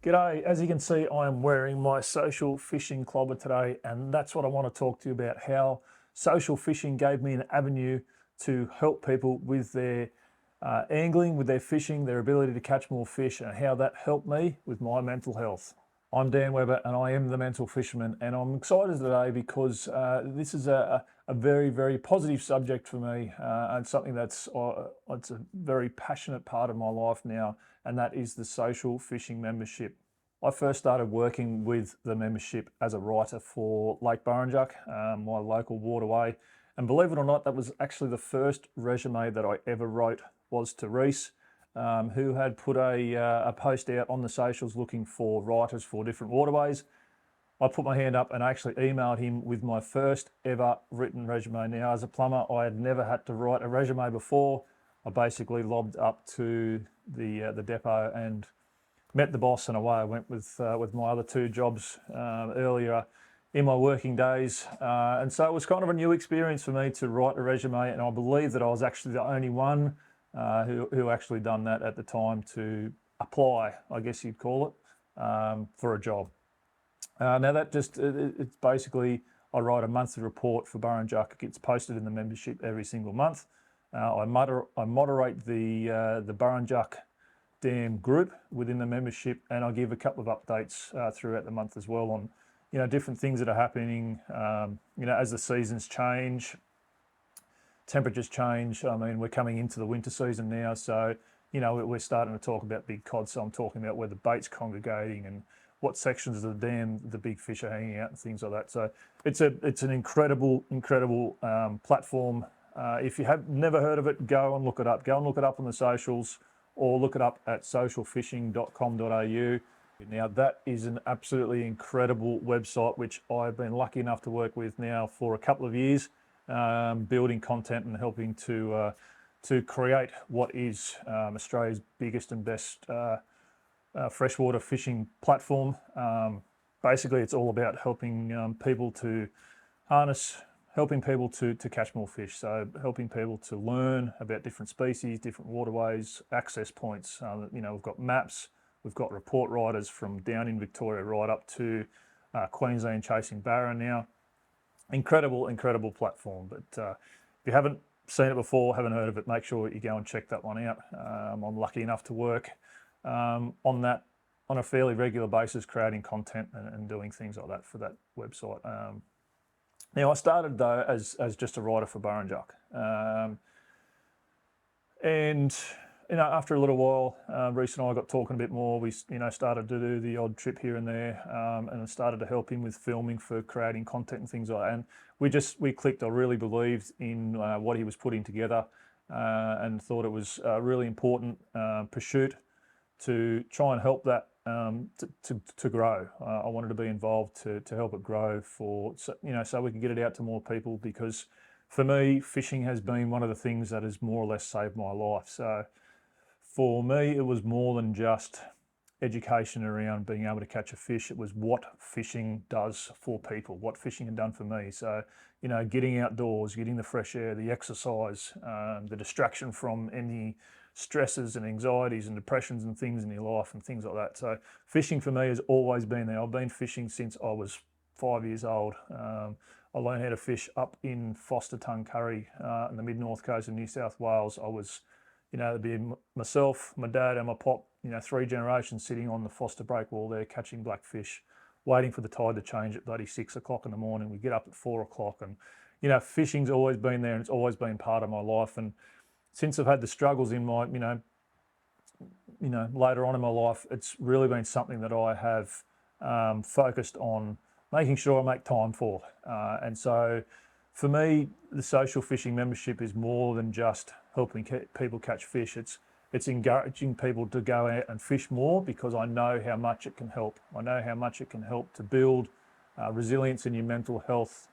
G'day, as you can see, I am wearing my social fishing clobber today, and that's what I want to talk to you about, how social fishing gave me an avenue to help people with their angling, with their fishing, their ability to catch more fish, and how that helped me with my mental health. I'm Dan Webber and I am the Mental Fisherman, and I'm excited today because this is a very, very positive subject for me and something that's it's a very passionate part of my life now, and that is the social fishing membership. I first started working with the membership as a writer for Lake Burrinjuck, my local waterway, and believe it or not, that was actually the first resume that I ever wrote was to Reese, who had put a post out on the socials looking for writers for different waterways. I put my hand up and actually emailed him with my first ever written resume. Now, as a plumber, I had never had to write a resume before. I basically lobbed up to the depot and met the boss, and away I went with my other two jobs earlier in my working days. And so it was kind of a new experience for me to write a resume, and I believe that I was actually the only one who actually done that at the time to apply, I guess you'd call it, for a job. Now that it's basically, I write a monthly report for Burrinjuck. It gets posted in the membership every single month. I moderate the Burrinjuck Dam group within the membership, and I give a couple of updates throughout the month as well on different things that are happening. As the seasons change, temperatures change. I mean, we're coming into the winter season now, so we're starting to talk about big cod. So I'm talking about where the bait's congregating and what sections of the dam the big fish are hanging out and things like that. So it's an incredible platform. If you have never heard of it, go and look it up. Go and look it up on the socials, or look it up at socialfishing.com.au. Now that is an absolutely incredible website, which I've been lucky enough to work with now for a couple of years, building content and helping to create what is Australia's biggest and best freshwater fishing platform. Basically, it's all about helping people to harness, helping people to catch more fish. So helping people to learn about different species, different waterways, access points. We've got maps, we've got report writers from down in Victoria right up to Queensland chasing barra now. Incredible platform. But if you haven't seen it before, haven't heard of it, make sure you go and check that one out. I'm lucky enough to work on that on a fairly regular basis, creating content and doing things like that for that website. Now, I started though as just a writer for Burrinjuck, and after a little while, Reese and I got talking a bit more. We started to do the odd trip here and there, and I started to help him with filming for creating content and things like that. And we clicked. I really believed in what he was putting together, and thought it was a really important pursuit to try and help that to grow. I wanted to be involved to help it grow so we can get it out to more people, because for me, fishing has been one of the things that has more or less saved my life. So for me, it was more than just education around being able to catch a fish. It was what fishing does for people, what fishing had done for me. So, getting outdoors, getting the fresh air, the exercise, the distraction from any stresses and anxieties and depressions and things in your life and things like that. So fishing for me has always been there. I've been fishing since I was 5 years old. I learned how to fish up in Foster Tuncurry in the mid-north coast of New South Wales. I was, it'd be myself, my dad and my pop, 3 generations sitting on the Foster breakwall there catching blackfish, waiting for the tide to change at bloody 6 o'clock in the morning. We get up at 4 o'clock, and fishing's always been there, and it's always been part of my life. And since I've had the struggles in my, later on in my life, it's really been something that I have focused on making sure I make time for. And so for me, the social fishing membership is more than just helping people catch fish. It's encouraging people to go out and fish more, because I know how much it can help. I know how much it can help to build resilience in your mental health.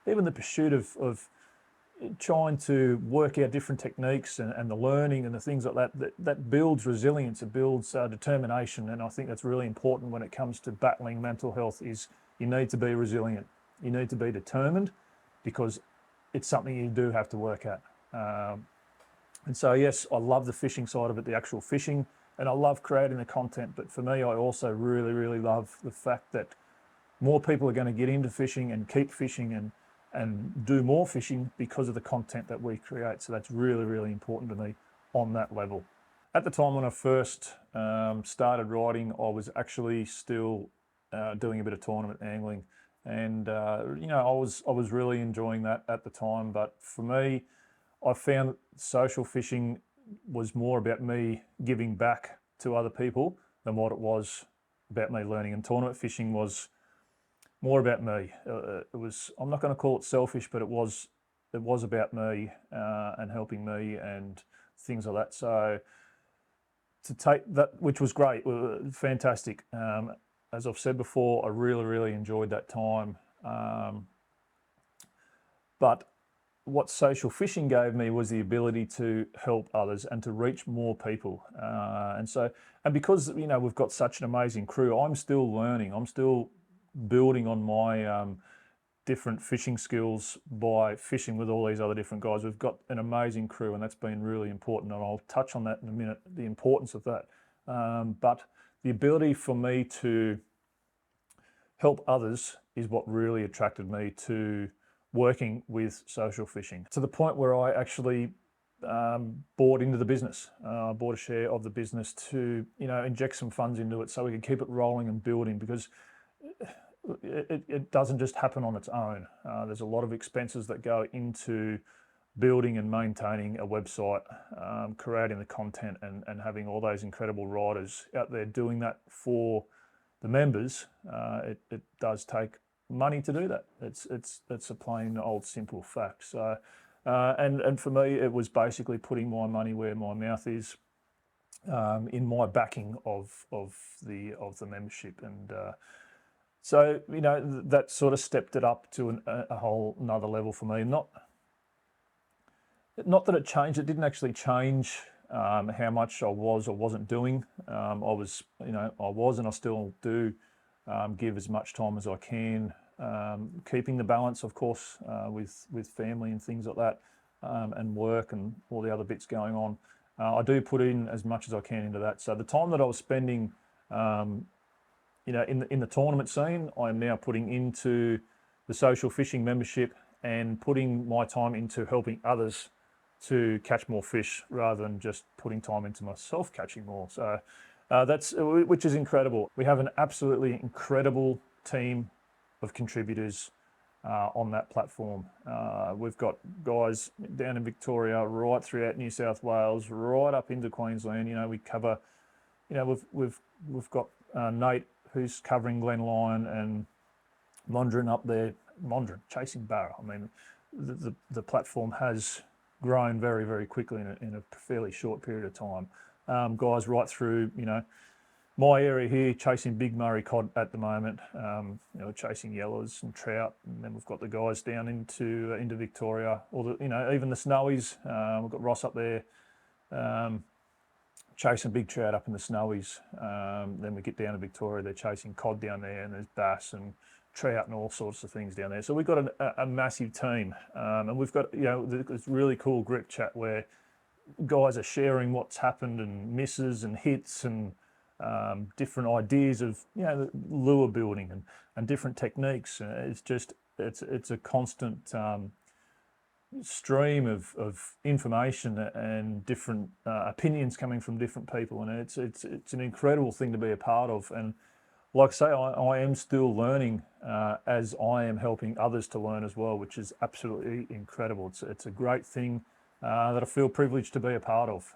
Even the pursuit of trying to work out different techniques and the learning and the things like that builds resilience, it builds determination. And I think that's really important when it comes to battling mental health. Is you need to be resilient, you need to be determined, because it's something you do have to work at. And so yes, I love the fishing side of it, the actual fishing, and I love creating the content. But for me, I also really, really love the fact that more people are going to get into fishing and keep fishing and do more fishing because of the content that we create. So that's really, really important to me on that level. At the time when I first started writing, I was actually still doing a bit of tournament angling, and I was really enjoying that at the time. But for me, I found social fishing was more about me giving back to other people than what it was about me learning. And tournament fishing was more about me. It was, I'm not going to call it selfish, but it was about me and helping me and things like that. So to take that, which was great, fantastic. As I've said before, I really, really enjoyed that time. But what social fishing gave me was the ability to help others and to reach more people. And because we've got such an amazing crew, I'm still learning. I'm still building on my different fishing skills by fishing with all these other different guys. We've got an amazing crew, and that's been really important, and I'll touch on that in a minute, the importance of that. But the ability for me to help others is what really attracted me to working with social fishing, to the point where I actually bought into the business. I bought a share of the business to inject some funds into it so we could keep it rolling and building, because it doesn't just happen on its own. There's a lot of expenses that go into building and maintaining a website, creating the content, and having all those incredible writers out there doing that for the members. It does take money to do that. It's a plain old simple fact. So, and for me, it was basically putting my money where my mouth is, in my backing of the membership, and so that sort of stepped it up to a whole another level for me. Not that it changed. It didn't actually change how much I was or wasn't doing. I was and I still do give as much time as I can, keeping the balance, of course, with family and things like that, and work and all the other bits going on. I do put in as much as I can into that. So the time that I was spending, in the tournament scene, I am now putting into the social fishing membership and putting my time into helping others to catch more fish, rather than just putting time into myself catching more. So which is incredible. We have an absolutely incredible team of contributors on that platform. We've got guys down in Victoria, right throughout New South Wales, right up into Queensland. We cover. We've got Nate, who's covering Glen Lyon and Mondrian up there. Mondrian chasing Barra. I mean, the platform has grown very, very quickly in a fairly short period of time. Guys right through, my area here, chasing big Murray cod at the moment, chasing yellows and trout, and then we've got the guys down into Victoria, or even the Snowies. We've got Ross up there chasing big trout up in the Snowies. Then we get down to Victoria, they're chasing cod down there, and there's bass and trout and all sorts of things down there. So we've got a massive team, and we've got this really cool group chat where guys are sharing what's happened and misses and hits and different ideas of lure building and different techniques. It's a constant stream of information and different opinions coming from different people, and it's an incredible thing to be a part of. And like I say, I am still learning as I am helping others to learn as well, which is absolutely incredible. It's a great thing that I feel privileged to be a part of,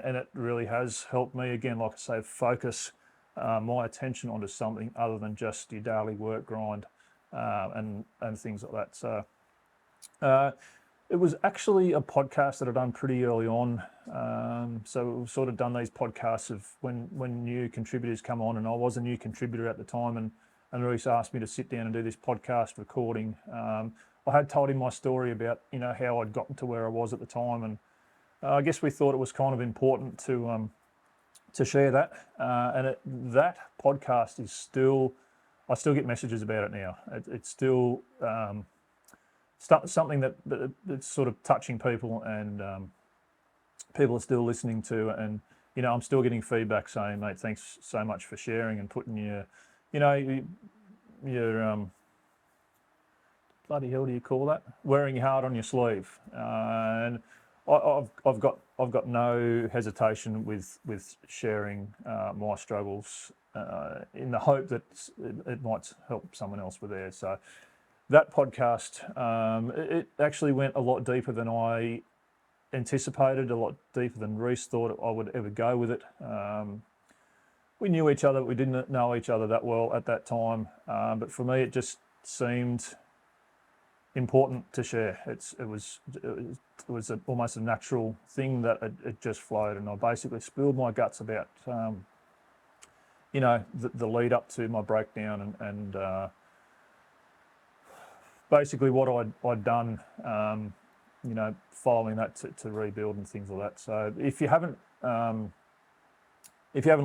and it really has helped me, again, like I say, focus my attention onto something other than just your daily work grind and things like that. So it was actually a podcast that I'd done pretty early on. So we've sort of done these podcasts of when new contributors come on, and I was a new contributor at the time, and Reese asked me to sit down and do this podcast recording. I had told him my story about how I'd gotten to where I was at the time, and I guess we thought it was kind of important to share that. And that podcast is still, I still get messages about it now. It's still something that's sort of touching people, and people are still listening to, and I'm still getting feedback saying, mate, thanks so much for sharing and putting your bloody hell do you call that? Wearing your heart on your sleeve. And I've got no hesitation with sharing my struggles in the hope that it might help someone else with theirs. So that podcast, it actually went a lot deeper than I anticipated, a lot deeper than Reese thought I would ever go with it. We knew each other, but we didn't know each other that well at that time. But for me, it just seemed important to share. It was almost a natural thing that it just flowed, and I basically spilled my guts about the lead up to my breakdown and basically what I'd done, following that to rebuild and things like that. So if you haven't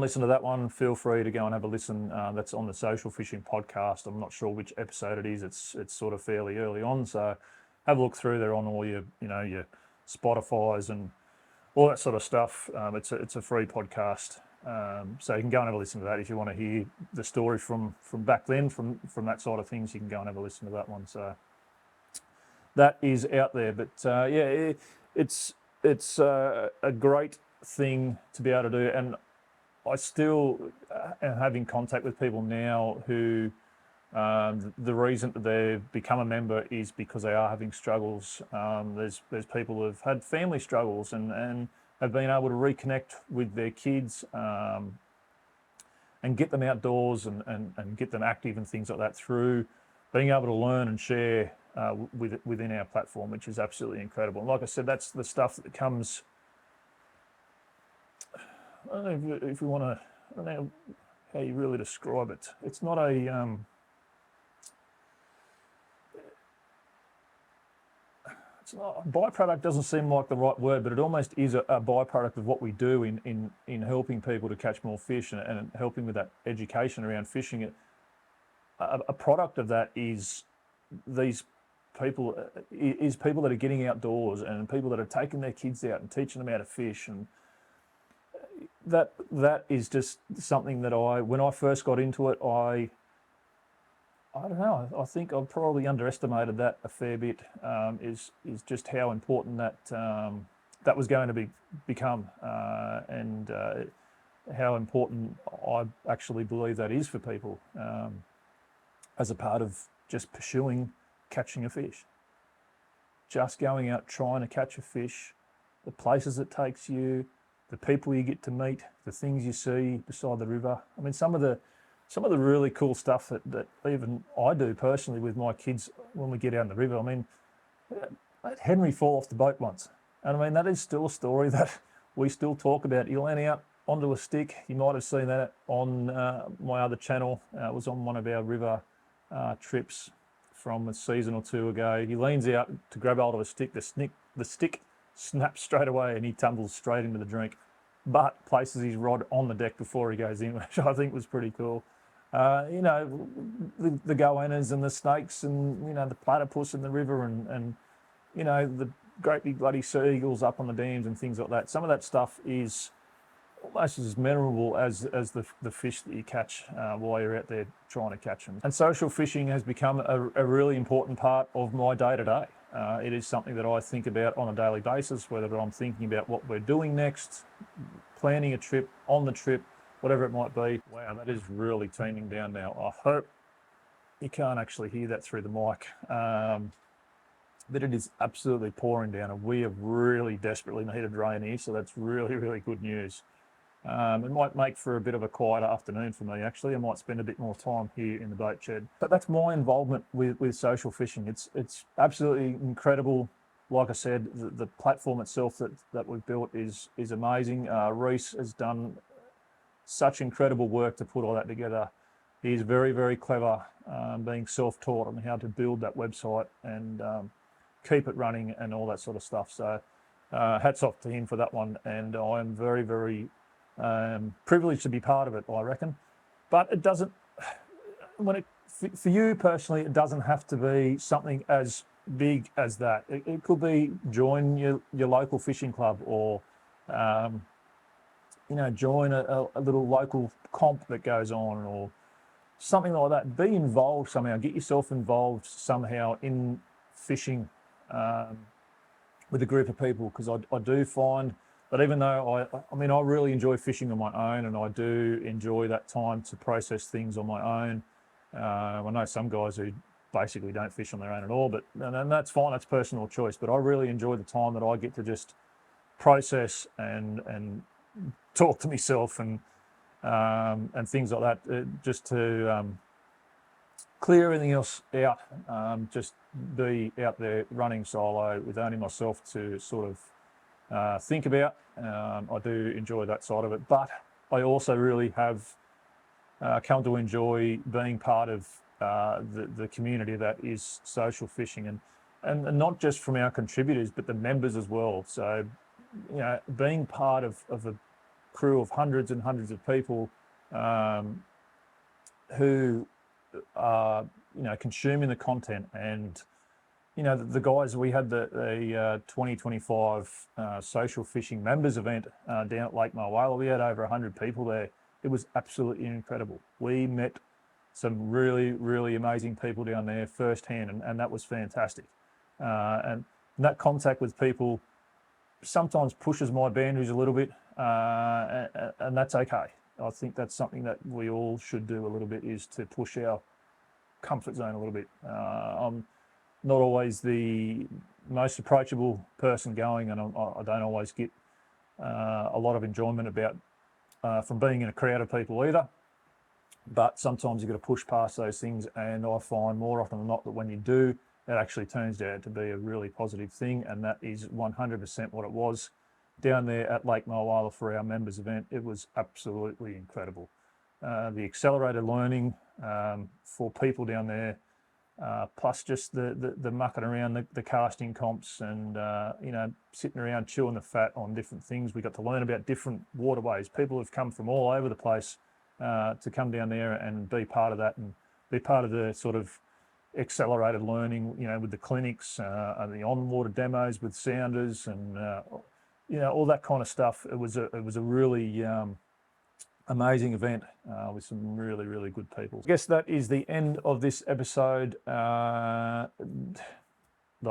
listened to that one, feel free to go and have a listen. That's on the Social Fishing podcast. I'm not sure which episode it is. It's sort of fairly early on, so have a look through there on all your Spotify's and all that sort of stuff. It's a free podcast, so you can go and have a listen to that if you want to hear the story from back then, from that side of things. You can go and have a listen to that one. So that is out there, but it's a great thing to be able to do, and I still am having contact with people now who the reason that they've become a member is because they are having struggles. There's people who've had family struggles and have been able to reconnect with their kids and get them outdoors and get them active and things like that through being able to learn and share within our platform, which is absolutely incredible. And like I said, that's the stuff that comes. I don't know if we want to. I don't know how you really describe it. It's not a. It's not a byproduct. Doesn't seem like the right word, but it almost is a byproduct of what we do in helping people to catch more fish and helping with that education around fishing. A product of that is these people is people that are getting outdoors and people that are taking their kids out and teaching them how to fish, and that is just something that when I first got into it, I don't know. I think I probably underestimated that a fair bit. Is just how important that was going to become, and how important I actually believe that is for people, as a part of just pursuing catching a fish. Just going out trying to catch a fish, the places it takes you, the people you get to meet, the things you see beside the river. I mean, some of the really cool stuff that even I do personally with my kids when we get out in the river. I mean, I had Henry fall off the boat once. And I mean, that is still a story that we still talk about. He leaned out onto a stick. You might have seen that on my other channel. It was on one of our river trips from a season or two ago. He leans out to grab hold of a stick. The stick snaps straight away and he tumbles straight into the drink, but places his rod on the deck before he goes in, which I think was pretty cool. The goannas and the snakes and, the platypus in the river and the great big bloody sea eagles up on the dams and things like that. Some of that stuff is almost as memorable as the fish that you catch while you're out there trying to catch them. And social fishing has become a really important part of my day-to-day. It is something that I think about on a daily basis, whether I'm thinking about what we're doing next, planning a trip, on the trip, whatever it might be. Wow, that is really teeming down now. I hope you can't actually hear that through the mic. But it is absolutely pouring down, and we have really desperately needed rain here, so that's really, really good news. It might make for a bit of a quieter afternoon for me, actually. I might spend a bit more time here in the boat shed. But that's my involvement with social fishing. It's absolutely incredible. Like I said, the platform itself that we've built is amazing. Reese has done such incredible work to put all that together. He's very, very clever, being self-taught on how to build that website and keep it running and all that sort of stuff. So hats off to him for that one. And I am very, very privileged to be part of it, I reckon. But it doesn't, for you personally, it doesn't have to be something as big as that. It could be join your local fishing club or join a little local comp that goes on, or something like that. Be involved somehow. Get yourself involved somehow in fishing with a group of people, because I do find that even though I really enjoy fishing on my own, and I do enjoy that time to process things on my own. I know some guys who basically don't fish on their own at all, and that's fine. That's personal choice. But I really enjoy the time that I get to just process and talk to myself and things like that, just to clear everything else out. Just be out there running solo with only myself to sort of think about. I do enjoy that side of it, but I also really have come to enjoy being part of the community that is social fishing, and not just from our contributors, but the members as well. So, being part of a crew of hundreds and hundreds of people who are, consuming the content. And the guys, we had the 2025 social fishing members event down at Lake Mulwala. We had over 100 people there. It was absolutely incredible. We met some really, really amazing people down there firsthand, and that was fantastic. And that contact with people sometimes pushes my boundaries a little bit, and that's okay. I think that's something that we all should do a little bit, is to push our comfort zone a little bit. I'm not always the most approachable person going, and I don't always get a lot of enjoyment about from being in a crowd of people either. But sometimes you've got to push past those things, and I find more often than not that when you do, it actually turns out to be a really positive thing, and that is 100% what it was down there at Lake Mulwala for our members event. It was absolutely incredible. The accelerated learning for people down there, plus just the mucking around the casting comps, and sitting around chewing the fat on different things. We got to learn about different waterways. People have come from all over the place to come down there and be part of that, and be part of the sort of accelerated learning, with the clinics and the on-water demos with sounders, and all that kind of stuff. It was a really amazing event with some really, really good people. I guess that is the end of this episode. Like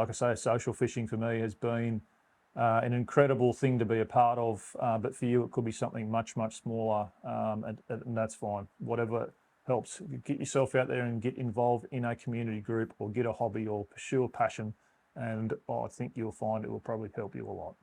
I say, social fishing for me has been an incredible thing to be a part of, but for you it could be something much, much smaller, and that's fine. Whatever helps. Get yourself out there and get involved in a community group, or get a hobby, or pursue a passion, and I think you'll find it will probably help you a lot.